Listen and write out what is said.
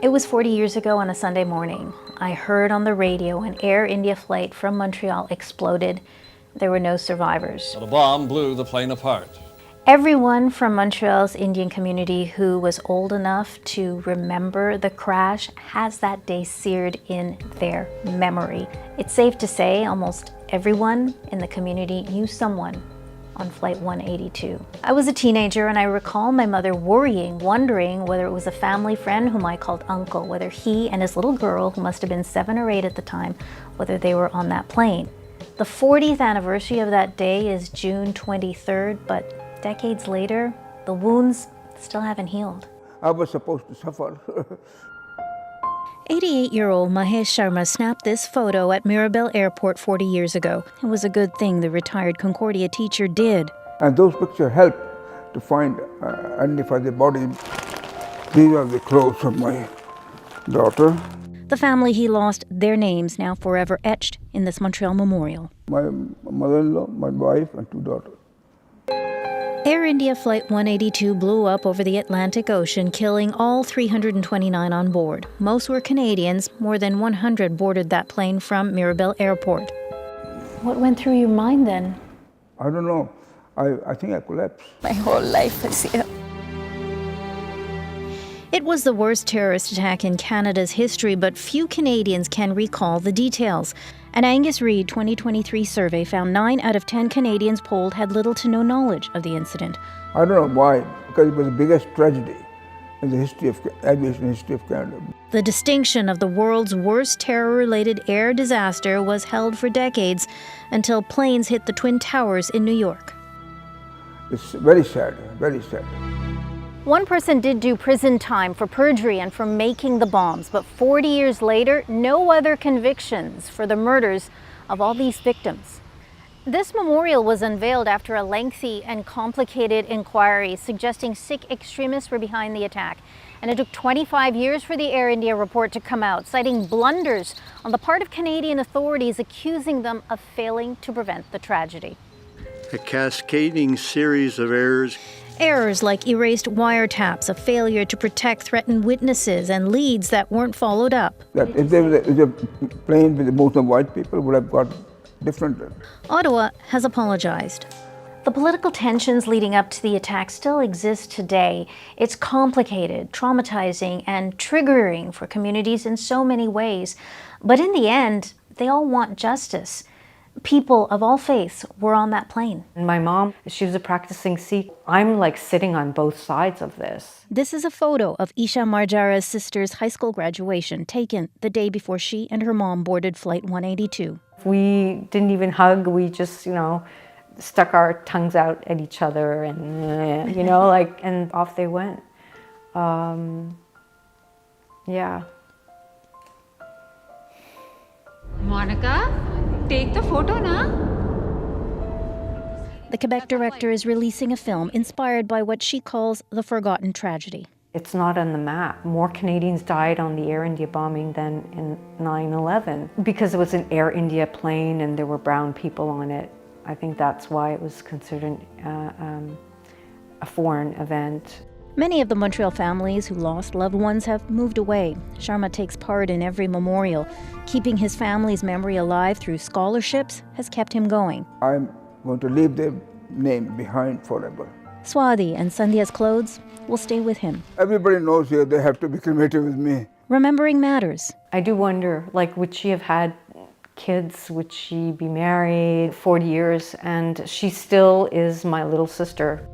It was 40 years ago on a Sunday morning. I heard on the radio an Air India flight from Montreal exploded. There were no survivors. The bomb blew the plane apart. Everyone from Montreal's Indian community who was old enough to remember the crash has that day seared in their memory. It's safe to say almost everyone in the community knew someone on Flight 182. I was a teenager and I recall my mother worrying, wondering whether it was a family friend whom I called uncle, whether he and his little girl, who must have been 7 or 8 at the time, whether they were on that plane. The 40th anniversary of that day is June 23rd, but decades later, the wounds still haven't healed. I was supposed to suffer. 88-year-old Mahesh Sharma snapped this photo at Mirabel Airport 40 years ago. It was a good thing the retired Concordia teacher did. And those pictures helped to find, identify the body. These are the clothes of my daughter. The family he lost, their names now forever etched in this Montreal memorial. My mother-in-law, my wife, and 2 daughters. Air India Flight 182 blew up over the Atlantic Ocean, killing all 329 on board. Most were Canadians. More than 100 boarded that plane from Mirabel Airport. What went through your mind then? I don't know. I think I collapsed. My whole life is here. It was the worst terrorist attack in Canada's history, but few Canadians can recall the details. An Angus Reid 2023 survey found 9 out of 10 Canadians polled had little to no knowledge of the incident. I don't know why, because it was the biggest tragedy in the history of aviation history of Canada. The distinction of the world's worst terror-related air disaster was held for decades until planes hit the Twin Towers in New York. It's very sad, very sad. One person did do prison time for perjury and for making the bombs, but 40 years later, no other convictions for the murders of all these victims. This memorial was unveiled after a lengthy and complicated inquiry suggesting Sikh extremists were behind the attack. And it took 25 years for the Air India report to come out, citing blunders on the part of Canadian authorities, accusing them of failing to prevent the tragedy. A cascading series of errors. Errors like erased wiretaps, a failure to protect threatened witnesses, and leads that weren't followed up. That if there was a plane with most of white people, would have got different. Ottawa has apologized. The political tensions leading up to the attack still exist today. It's complicated, traumatizing, and triggering for communities in so many ways. But in the end, they all want justice. People of all faiths were on that plane. And my mom, she was a practicing Sikh. I'm like sitting on both sides of this. This is a photo of Isha Marjara's sister's high school graduation, taken the day before she and her mom boarded Flight 182. We didn't even hug. We just, stuck our tongues out at each other and, and off they went. Yeah. Monica? Take the photo, na? The Quebec director is releasing a film inspired by what she calls the forgotten tragedy. It's not on the map. More Canadians died on the Air India bombing than in 9/11 because it was an Air India plane and there were brown people on it. I think that's why it was considered a foreign event. Many of the Montreal families who lost loved ones have moved away. Sharma takes part in every memorial. Keeping his family's memory alive through scholarships has kept him going. I'm going to leave their name behind forever. Swati and Sandhya's clothes will stay with him. Everybody knows here they have to be cremated with me. Remembering matters. I do wonder, would she have had kids? Would she be married 40 years? And she still is my little sister.